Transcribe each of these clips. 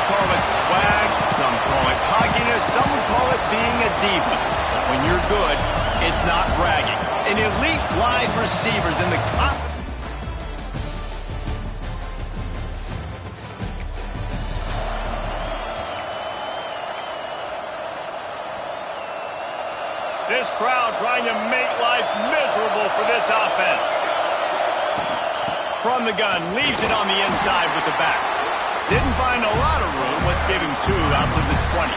call it swag, some call it cockiness, some would call it being a diva. When you're good, it's not bragging. An elite wide receivers in the This crowd trying to make life miserable for this offense. From the gun, leaves it on the inside with the back. Didn't find a lot of room. Let's give him 2 out to the 20.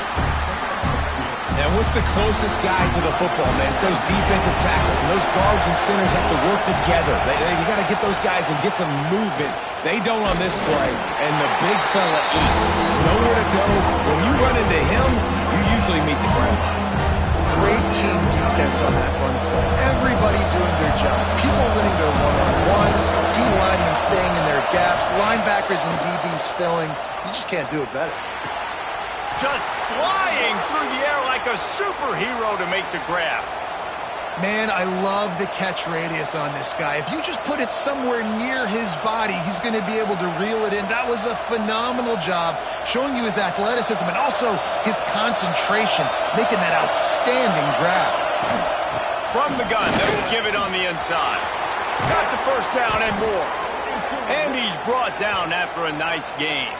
And what's the closest guy to the football, man? It's those defensive tackles. And those guards and centers have to work together. You got to get those guys and get some movement. They don't on this play. And the big fella eats. Nowhere to go. When you run into him, you usually meet the ground. Great team defense on that run play. Everybody doing their job. People winning their one-on-ones, D-linemen staying in their gaps, linebackers and DBs filling. You just can't do it better. Just flying through the air like a superhero to make the grab. Man, I love the catch radius on this guy. If you just put it somewhere near his body, he's going to be able to reel it in. That was a phenomenal job, showing you his athleticism and also his concentration, making that outstanding grab. From the gun, they'll give it on the inside. Got the first down and more. And he's brought down after a nice gain.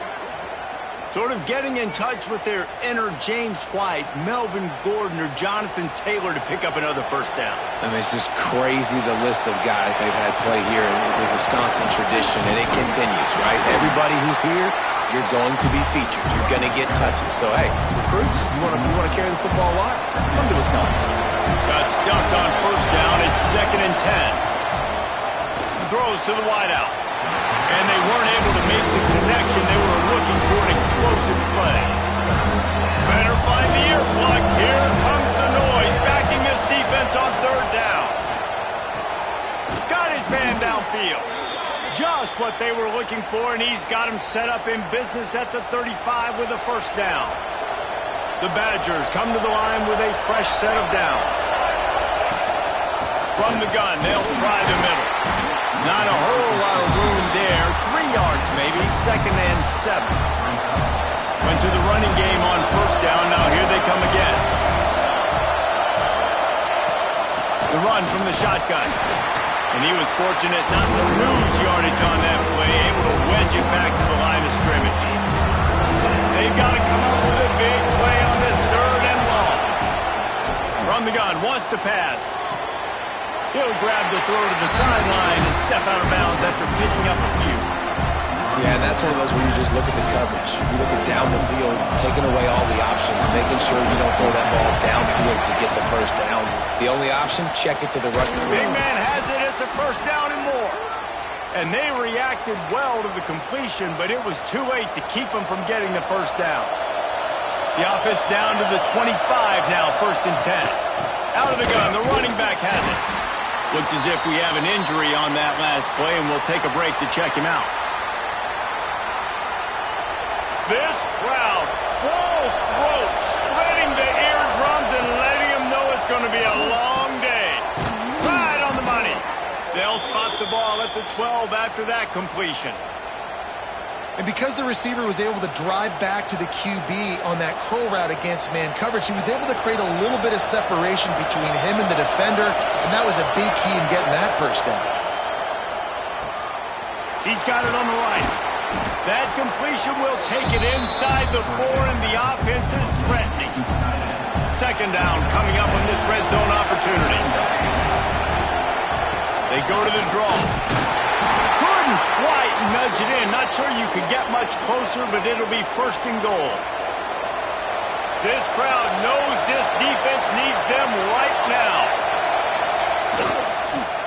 Sort of getting in touch with their inner James White, Melvin Gordon, or Jonathan Taylor to pick up another first down. I mean, it's just crazy the list of guys they've had play here with the Wisconsin tradition, and it continues, right? Everybody who's here, you're going to be featured. You're going to get touches. So, hey, recruits, you want to carry the football a lot? Come to Wisconsin. Got stuffed on first down. It's 2nd and 10. Throws to the wideout. And they weren't able to make the connection. They were looking for an explosive play. Better find the earplugs. Here comes the noise, backing this defense on 3rd down. Got his man downfield. Just what they were looking for, and he's got him set up in business at the 35 with a first down. The Badgers come to the line with a fresh set of downs. From the gun, they'll try the middle. Not a whole lot of room there. 3 yards maybe, 2nd and 7. Went to the running game on first down. Now here they come again. The run from the shotgun. And he was fortunate not to lose yardage on that play, able to wedge it back to the line of scrimmage. They've got to come up with a big play on this 3rd and long. From the gun, wants to pass. He'll grab the throw to the sideline and step out of bounds after picking up a few. Yeah, and that's one of those where you just look at the coverage. You look at down the field, taking away all the options, making sure you don't throw that ball downfield to get the first down. The only option, check it to the right. Big man has it. It's a first down and more. And they reacted well to the completion, but it was too late to keep them from getting the first down. The offense down to the 25 now, 1st and 10. Out of the gun, the running back has it. Looks as if we have an injury on that last play, and we'll take a break to check him out. This crowd, full throat, spreading the eardrums and letting them know it's going to be a long day. Right on the money. They'll spot the ball at the 12 after that completion. And because the receiver was able to drive back to the QB on that curl route against man coverage, he was able to create a little bit of separation between him and the defender, and that was a big key in getting that first down. He's got it on the right. That completion will take it inside the 4, and the offense is threatening. 2nd down coming up on this red zone opportunity. They go to the draw. Couldn't quite nudge it in. Not sure you could get much closer, but it'll be 1st and goal. This crowd knows this defense needs them right now.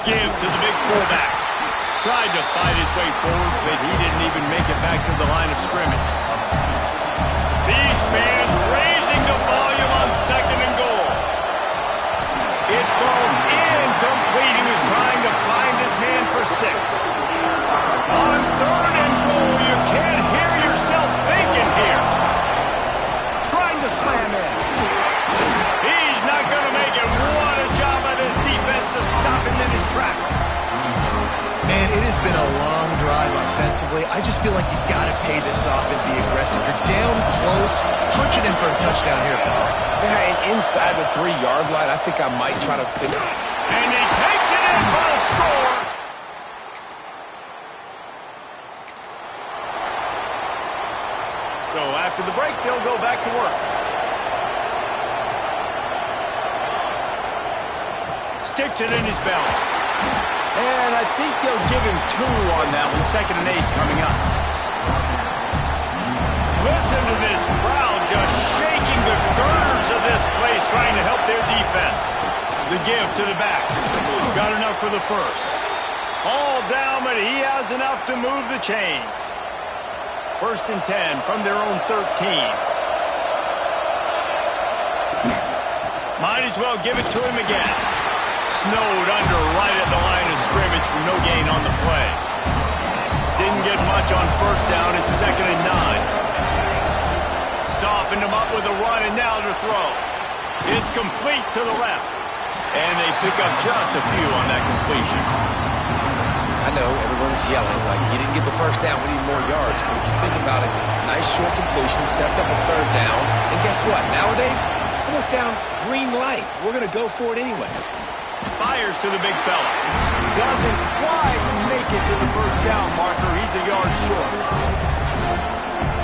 Give to the big fullback. Tried to fight his way forward, but he didn't even make it back to the line of scrimmage. These fans raising the volume on 2nd and goal. It falls incomplete. He was trying to find his man for 6. On 3rd and goal, you can't hear yourself thinking here. Trying to slam in. He's not going to make it. What a job by this defense to stop him in his tracks. Man, it has been a long drive offensively. defensively. I just feel like you got to pay this off and be aggressive. You're down close. Punch it in for a touchdown here, pal. Yeah, and inside the 3-yard line, I think I might try to finish. And he takes it in for a score. So after the break, they'll go back to work. Sticks it in his belt. And I think they'll give him 2 on that one. 2nd and 8 coming up. Listen to this crowd just shaking the girders of this place, trying to help their defense. The give to the back. Got enough for the first. All down, but he has enough to move the chains. 1st and 10 from their own 13. Might as well give it to him again. Snowed under right at the line of scrimmage for no gain on the play. Didn't get much on 1st down. It's 2nd and 9. Softened him up with a run, and now to throw. It's complete to the left. And they pick up just a few on that completion. I know everyone's yelling like you didn't get the 1st down, we need more yards. But if you think about it, nice short completion, sets up a 3rd down. And guess what? Nowadays, 4th down, green light. We're going to go for it anyways. Fires to the big fella. Doesn't quite make it to the 1st down marker. He's a yard short.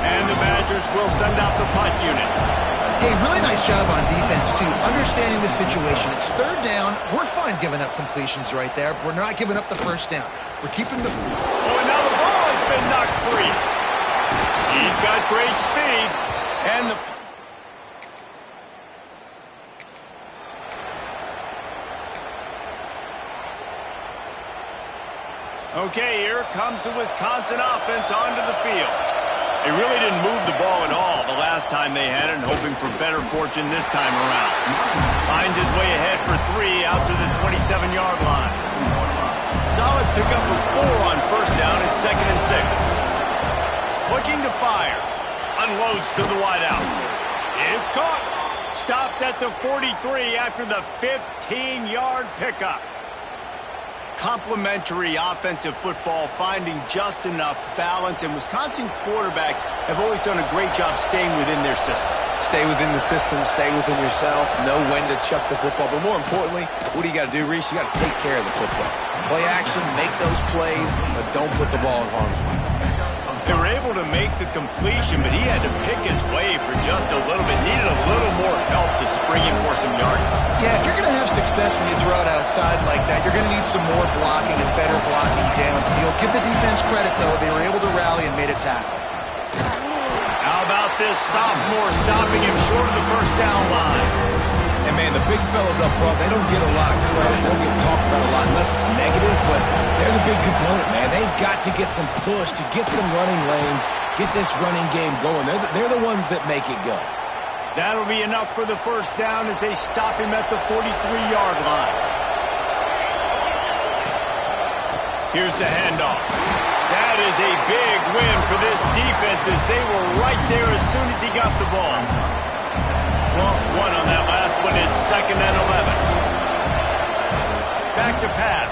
And the Badgers will send out the punt unit. Hey, really nice job on defense, too. Understanding the situation. It's 3rd down. We're fine giving up completions right there. We're not giving up the 1st down. We're keeping the... Oh, and now the ball has been knocked free. He's got great speed. And the... Okay, here comes the Wisconsin offense onto the field. They really didn't move the ball at all the last time they had it, and hoping for better fortune this time around. Finds his way ahead for 3 out to the 27-yard line. Solid pickup of 4 on 1st down at 2nd and 6. Looking to fire. Unloads to the wideout. It's caught. Stopped at the 43 after the 15-yard pickup. Complementary offensive football, finding just enough balance, and Wisconsin quarterbacks have always done a great job staying within their system. Stay within the system, stay within yourself, know when to chuck the football. But more importantly, what do you got to do, Reese? You got to take care of the football. Play action, make those plays, but don't put the ball in harm's way. They were able to make the completion, but he had to pick his way for just a little bit. Needed a little more help to spring him for some yardage. Yeah, if you're going to have success when you throw it outside like that, you're going to need some more blocking and better blocking downfield. Give the defense credit, though. They were able to rally and made a tackle. How about this sophomore stopping him short of the 1st down line? And, man, the big fellas up front, they don't get a lot of credit. They don't get talked about a lot unless it's negative, but they're the big component, man. They've got to get some push, to get some running lanes, get this running game going. They're the ones that make it go. That'll be enough for the 1st down as they stop him at the 43-yard line. Here's the handoff. That is a big win for this defense as they were right there as soon as he got the ball. Lost 1 on that last one. It's 2nd and 11. Back to pass.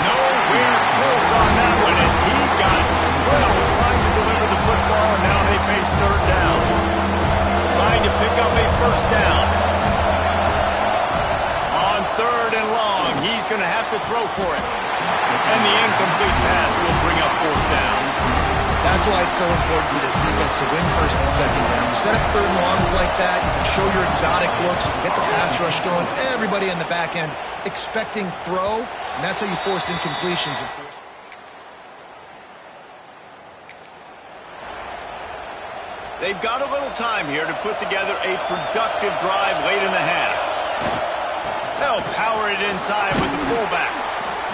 Nowhere close on that one as he got drilled trying to deliver the football, and now they face 3rd down. Trying to pick up a 1st down. On 3rd and long, he's going to have to throw for it. And the incomplete pass will bring up 4th down. That's why it's so important for this defense to win 1st and 2nd down. You set up 3rd and longs like that, you can show your exotic looks, you can get the pass rush going, everybody on the back end expecting throw, and that's how you force incompletions. They've got a little time here to put together a productive drive late in the half. They'll power it inside with the fullback.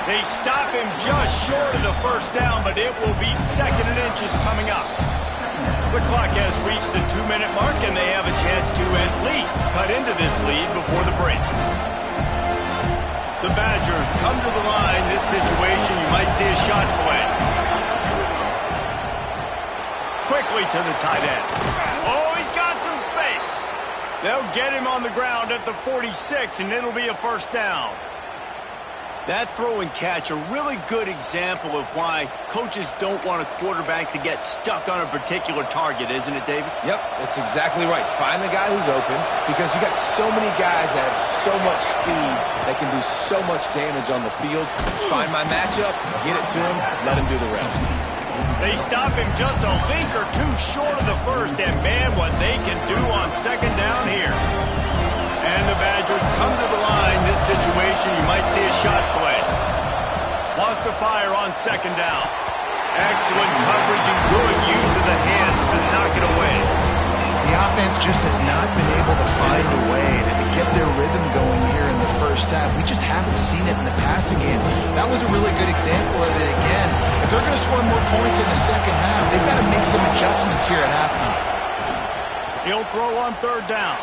They stop him just short of the 1st down, but it will be 2nd and inches coming up. The clock has reached the 2-minute mark, and they have a chance to at least cut into this lead before the break. The Badgers come to the line. This situation, you might see a shot play. Quickly to the tight end. Oh, he's got some space. They'll get him on the ground at the 46, and it'll be a 1st down. That throw and catch, a really good example of why coaches don't want a quarterback to get stuck on a particular target, isn't it, David? Yep, that's exactly right. Find the guy who's open, because you got so many guys that have so much speed that can do so much damage on the field. Find my matchup, get it to him, let him do the rest. They stop him just a link or two short of the first, and man, what they can do on second down here. And the Badgers come to the line. This situation, you might see a shot play. Wants to fire on second down. Excellent coverage and good use of the hands to knock it away. The offense just has not been able to find a way to get their rhythm going here in the first half. We just haven't seen it in the passing game. That was a really good example of it again. If they're going to score more points in the second half, they've got to make some adjustments here at halftime. He'll throw on third down.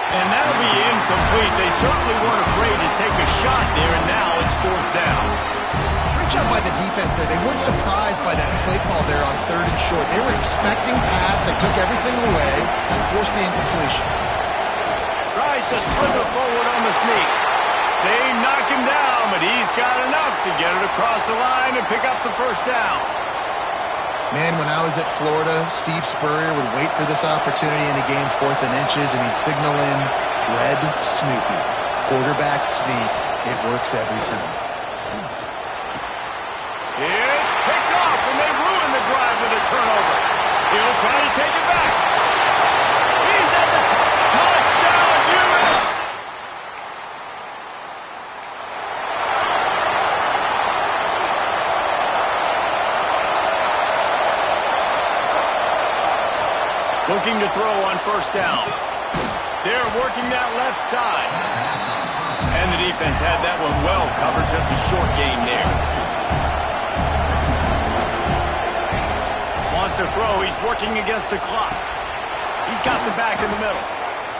And that'll be incomplete. They certainly weren't afraid to take a shot there, and now it's fourth down. Great job by the defense there. They weren't surprised by that play call there on third and short. They were expecting pass. They took everything away and forced the incompletion. Tries to slither forward on the sneak. They knock him down, but he's got enough to get it across the line and pick up the first down. Man, when I was at Florida, Steve Spurrier would wait for this opportunity in a game, 4th and inches, and he'd signal in red Snoopy. Quarterback sneak. It works every time. It's picked off, and they ruin the drive with a turnover. He'll try to take it back. He's at the touchdown, U.S. Looking to throw on first down. They're working that left side. And the defense had that one well covered, just a short gain there. Wants to throw, he's working against the clock. He's got the back in the middle.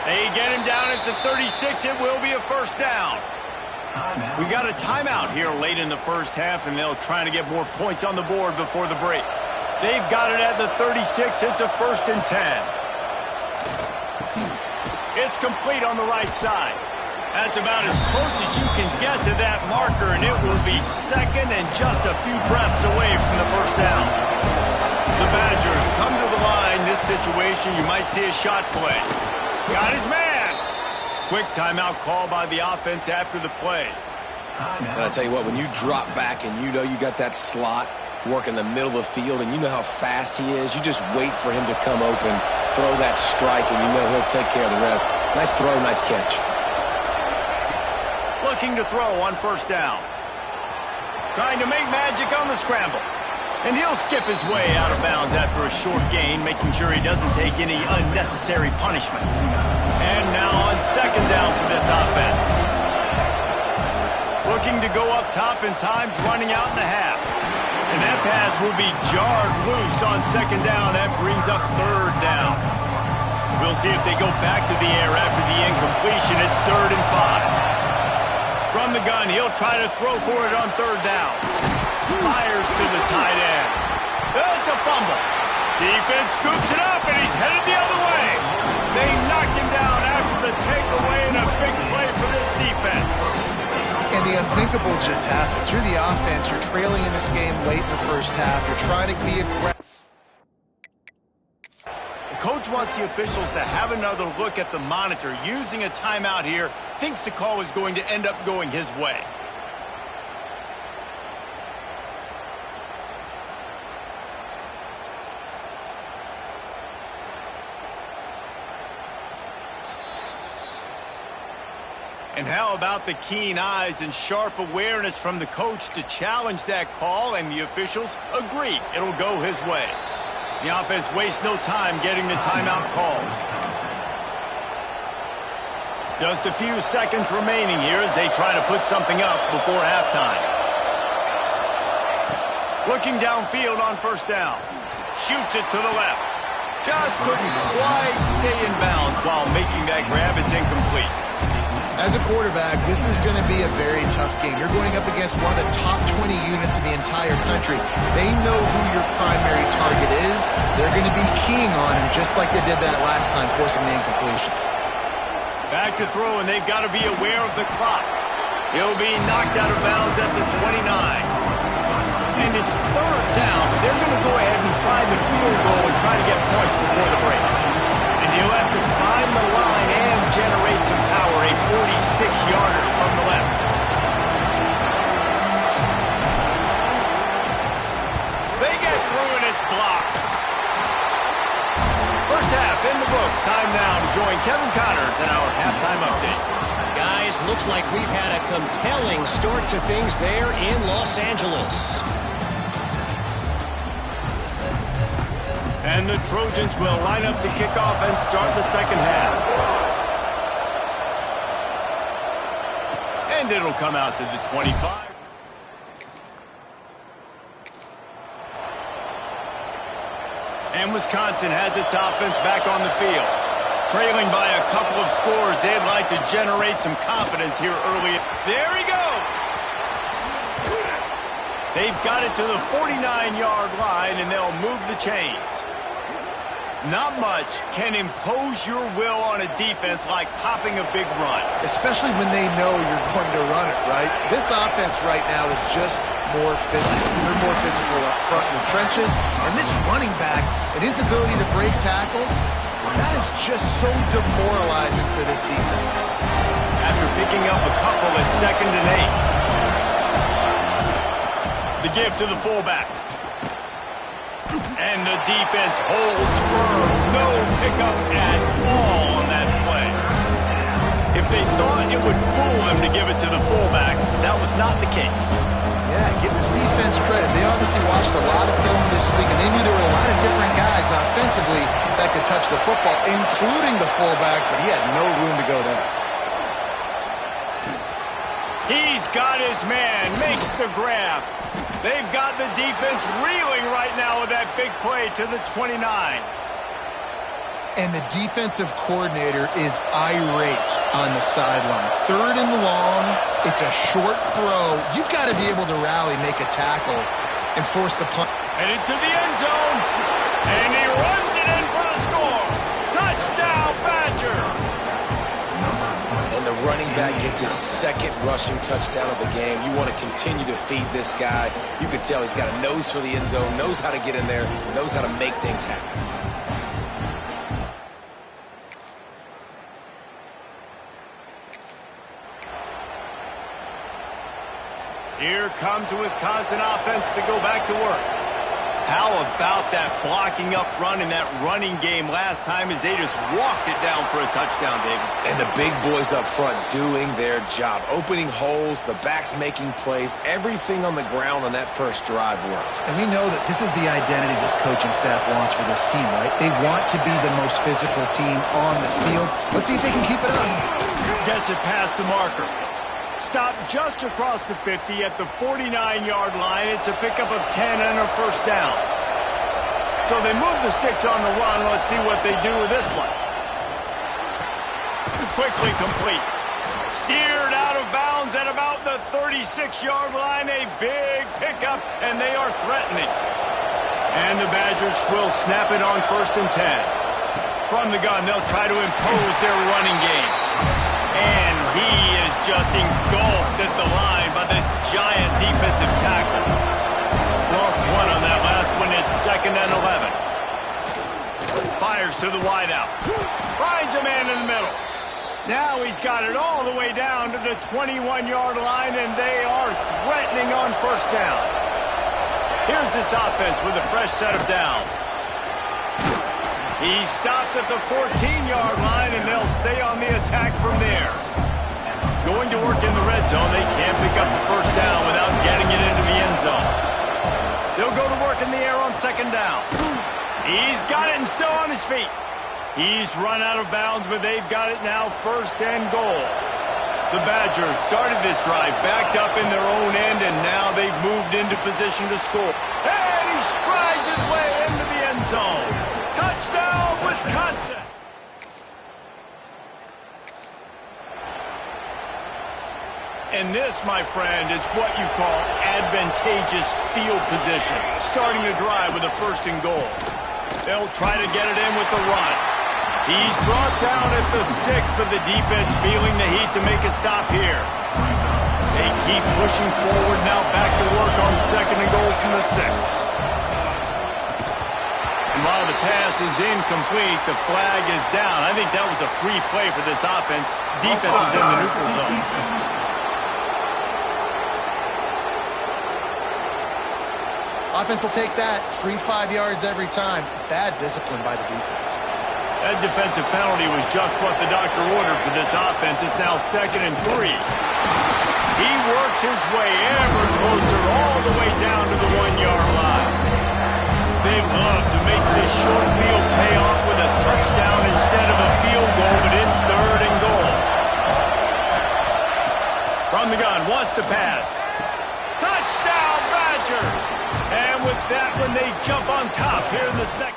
They get him down at the 36, it will be a first down. We got a timeout here late in the first half, and they'll try to get more points on the board before the break. They've got it at the 36. It's a 1st and 10. It's complete on the right side. That's about as close as you can get to that marker, and it will be second and just a few breaths away from the first down. The Badgers come to the line. This situation, you might see a shot play. Got his man. Quick timeout call by the offense after the play. And I'll tell you what, when you drop back and you know you got that slot, work in the middle of the field, and you know how fast he is, you just wait for him to come open, throw that strike, and you know he'll take care of the rest. Nice throw, nice catch. Looking to throw on first down. Trying to make magic on the scramble. And he'll skip his way out of bounds after a short gain, making sure he doesn't take any unnecessary punishment. And now on second down for this offense. Looking to go up top, and time's running out in the half. And that pass will be jarred loose on second down. That brings up third down. We'll see if they go back to the air after the incompletion. It's 3rd and 5. From the gun, he'll try to throw for it on third down. Fires to the tight end. It's a fumble. Defense scoops it up, and he's headed the other way. They knocked him down after the takeaway, and a big play for this defense. And the unthinkable just happened. Through the offense, you're trailing in this game late in the first half. You're trying to be aggressive. The coach wants the officials to have another look at the monitor. Using a timeout here, thinks the call is going to end up going his way. And how about the keen eyes and sharp awareness from the coach to challenge that call, and the officials agree it'll go his way. The offense wastes no time getting the timeout called. Just a few seconds remaining here as they try to put something up before halftime. Looking downfield on first down. Shoots it to the left. Just couldn't quite stay in bounds while making that grab. It's incomplete. As a quarterback, this is going to be a very tough game. You're going up against one of the top 20 units in the entire country. They know who your primary target is. They're going to be keying on him just like they did that last time, forcing the incompletion. Back to throw, and they've got to be aware of the clock. He'll be knocked out of bounds at the 29. And it's third down. They're going to go ahead and try the field goal and try to get points before the break. And he'll have to find the line and generate some power, a 46-yarder from the left. They get through and it's blocked. First half in the books. Time now to join Kevin Connors in our halftime update. Guys, looks like we've had a compelling start to things there in Los Angeles. And the Trojans will line up to kick off and start the second half. And it'll come out to the 25. And Wisconsin has its offense back on the field. Trailing by a couple of scores, they'd like to generate some confidence here early. There he goes! They've got it to the 49-yard line, and they'll move the chains. Not much can impose your will on a defense like popping a big run. Especially when they know you're going to run it, right? This offense right now is just more physical. They're more physical up front in the trenches. And this running back and his ability to break tackles, that is just so demoralizing for this defense. After picking up a couple at 2nd and 8. The give to the fullback. And the defense holds firm. No pickup at all on that play. If they thought it would fool them to give it to the fullback, that was not the case. Yeah, give this defense credit. They obviously watched a lot of film this week, and they knew there were a lot of different guys offensively that could touch the football, including the fullback, but he had no room to go there. He's got his man, makes the grab. They've got the defense reeling right now with that big play to the 29. And the defensive coordinator is irate on the sideline. 3rd and long, it's a short throw. You've got to be able to rally, make a tackle, and force the punt. Headed to the end zone, and he runs it in for the score. Touchdown, Badger! And the running back gets his 2nd rushing touchdown of the game. You want to continue to feed this guy. You can tell he's got a nose for the end zone, knows how to get in there, knows how to make things happen. Here comes the Wisconsin offense to go back to work. How about that blocking up front in that running game last time as they just walked it down for a touchdown, David? And the big boys up front doing their job, opening holes, the backs making plays, everything on the ground on that first drive worked. And we know that this is the identity this coaching staff wants for this team, right? They want to be the most physical team on the field. Let's see if they can keep it up. Gets it past the marker. Stopped just across the 50 at the 49-yard line. It's a pickup of 10 and a first down. So they move the sticks on the run. Let's see what they do with this one. Quickly complete. Steered out of bounds at about the 36-yard line. A big pickup, and they are threatening. And the Badgers will snap it on 1st and 10. From the gun, they'll try to impose their running game. And he is just engulfed at the line by this giant defensive tackle. Lost one on that last one. It's 2nd and 11. Fires to the wideout. Finds a man in the middle. Now he's got it all the way down to the 21-yard line, and they are threatening on first down. Here's this offense with a fresh set of downs. He stopped at the 14-yard line, and they'll stay on the attack from there. Going to work in the red zone, they can't pick up the first down without getting it into the end zone. They'll go to work in the air on 2nd down. He's got it and still on his feet. He's run out of bounds, but they've got it now 1st and goal. The Badgers started this drive backed up in their own end, and now they've moved into position to score. And he strides his way into the end zone. Touchdown, Wisconsin! And this, my friend, is what you call advantageous field position. Starting the drive with a 1st and goal. They'll try to get it in with the run. He's brought down at the 6, but the defense feeling the heat to make a stop here. They keep pushing forward now, back to work on 2nd and goal from the 6. And while the pass is incomplete, the flag is down. I think that was a free play for this offense. Defense is in the neutral zone. Offense will take that. Free 5 yards every time. Bad discipline by the defense. That defensive penalty was just what the doctor ordered for this offense. It's now 2nd and 3. He works his way ever closer all the way down to the 1-yard line. They'd love to make this short field pay off with a touchdown instead of a field goal, but it's 3rd and goal. From the gun, wants to pass. Touchdown, Badgers! And with that one, they jump on top here in the 2nd.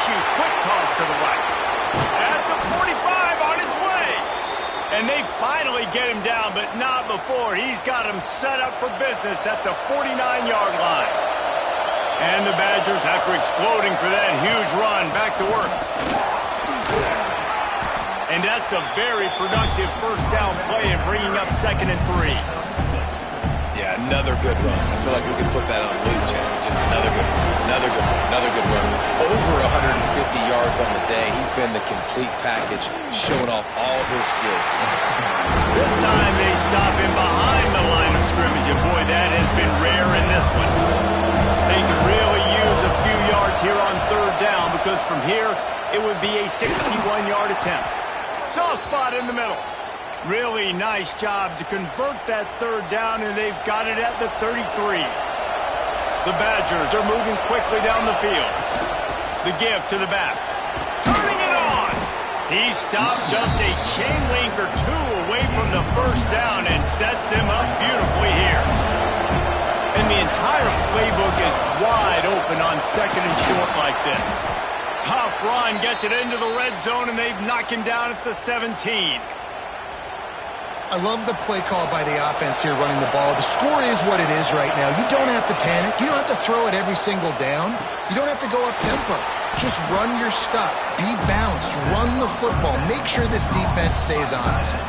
Quick toss to the right. At the 45 on his way. And they finally get him down, but not before. He's got him set up for business at the 49-yard line. And the Badgers, after exploding for that huge run, back to work. And that's a very productive first down play and bringing up 2nd and 3. Yeah, another good run. I feel like we could put that on loop, Jesse. Just another good run. Over 150 yards on the day. He's been the complete package, showing off all his skills today. This time they stop him behind the line of scrimmage, and boy, that has been rare in this one. They could really use a few yards here on 3rd down, because from here, it would be a 61-yard attempt. Soft spot in the middle. Really nice job to convert that 3rd down, and they've got it at the 33. The Badgers are moving quickly down the field. The give to the back. Turning it on! He stopped just a chain link or 2 away from the first down and sets them up beautifully here. And the entire playbook is wide open on 2nd and short like this. Tough run gets it into the red zone, and they've knocked him down at the 17. I love the play call by the offense here running the ball. The score is what it is right now. You don't have to panic. You don't have to throw it every single down. You don't have to go up tempo. Just run your stuff. Be balanced. Run the football. Make sure this defense stays honest.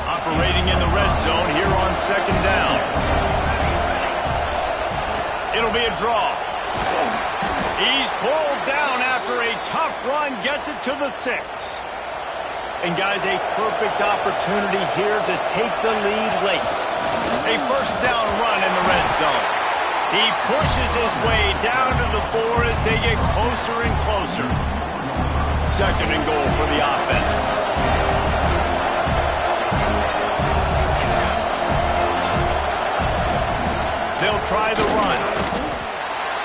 Operating in the red zone here on 2nd down. It'll be a draw. He's pulled down after a tough run. Gets it to the 6. And, guys, a perfect opportunity here to take the lead late. A first down run in the red zone. He pushes his way down to the 4 as they get closer and closer. 2nd and goal for the offense. They'll try the run.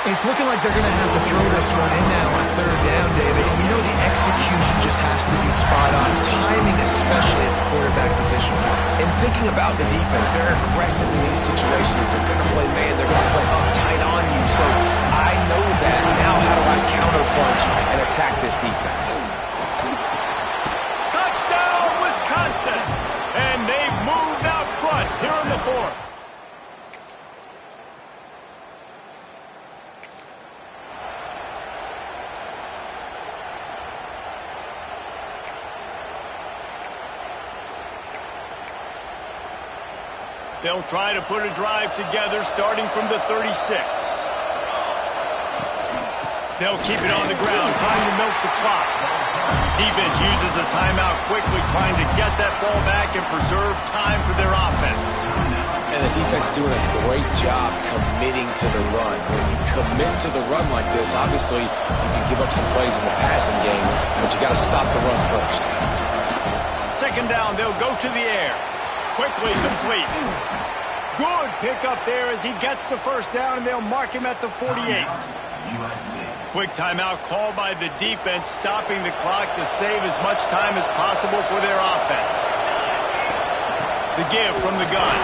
It's looking like they're going to have to throw this one in now on 3rd down, David. And you know the execution just has to be spot on. Timing, especially at the quarterback position. And thinking about the defense, they're aggressive in these situations. They're going to play man. They're going to play uptight on you. So I know that. Now how do I counterpunch and attack this defense? Touchdown, Wisconsin! And they've moved out front here in the 4th. They'll try to put a drive together starting from the 36. They'll keep it on the ground, trying to milk the clock. Defense uses a timeout quickly, trying to get that ball back and preserve time for their offense. And the defense doing a great job committing to the run. When you commit to the run like this, obviously you can give up some plays in the passing game, but you got to stop the run first. 2nd down, they'll go to the air. Quickly complete. Good pickup there as he gets the first down, and they'll mark him at the 48. Quick timeout called by the defense, stopping the clock to save as much time as possible for their offense. The give from the gun.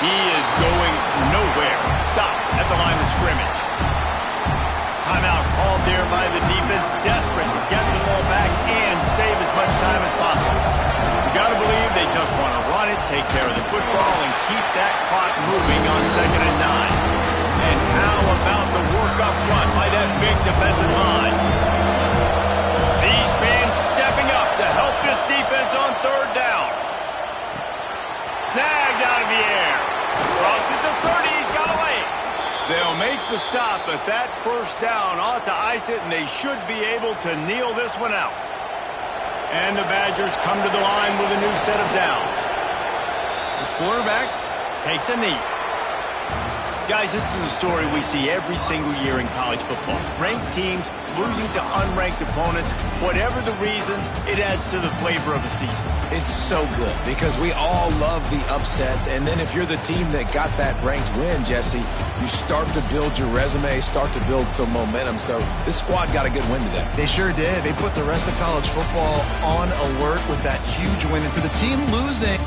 He is going nowhere. Stop at the line of scrimmage. Timeout called there by the defense, desperate to get the ball back and save as much time as possible. You got to believe care of the football and keep that clock moving on 2nd and 9. And how about the work up front by that big defensive line? These fans stepping up to help this defense on 3rd down. Snagged out of the air. Crosses the 30. He's got away. They'll make the stop, but that 1st down ought to ice it, and they should be able to kneel this one out. And the Badgers come to the line with a new set of downs. The quarterback takes a knee. Guys, this is a story we see every single year in college football. Ranked teams losing to unranked opponents. Whatever the reasons, it adds to the flavor of the season. It's so good because we all love the upsets. And then if you're the team that got that ranked win, Jesse, you start to build your resume, start to build some momentum. So this squad got a good win today. They sure did. They put the rest of college football on alert with that huge win. And for the team losing...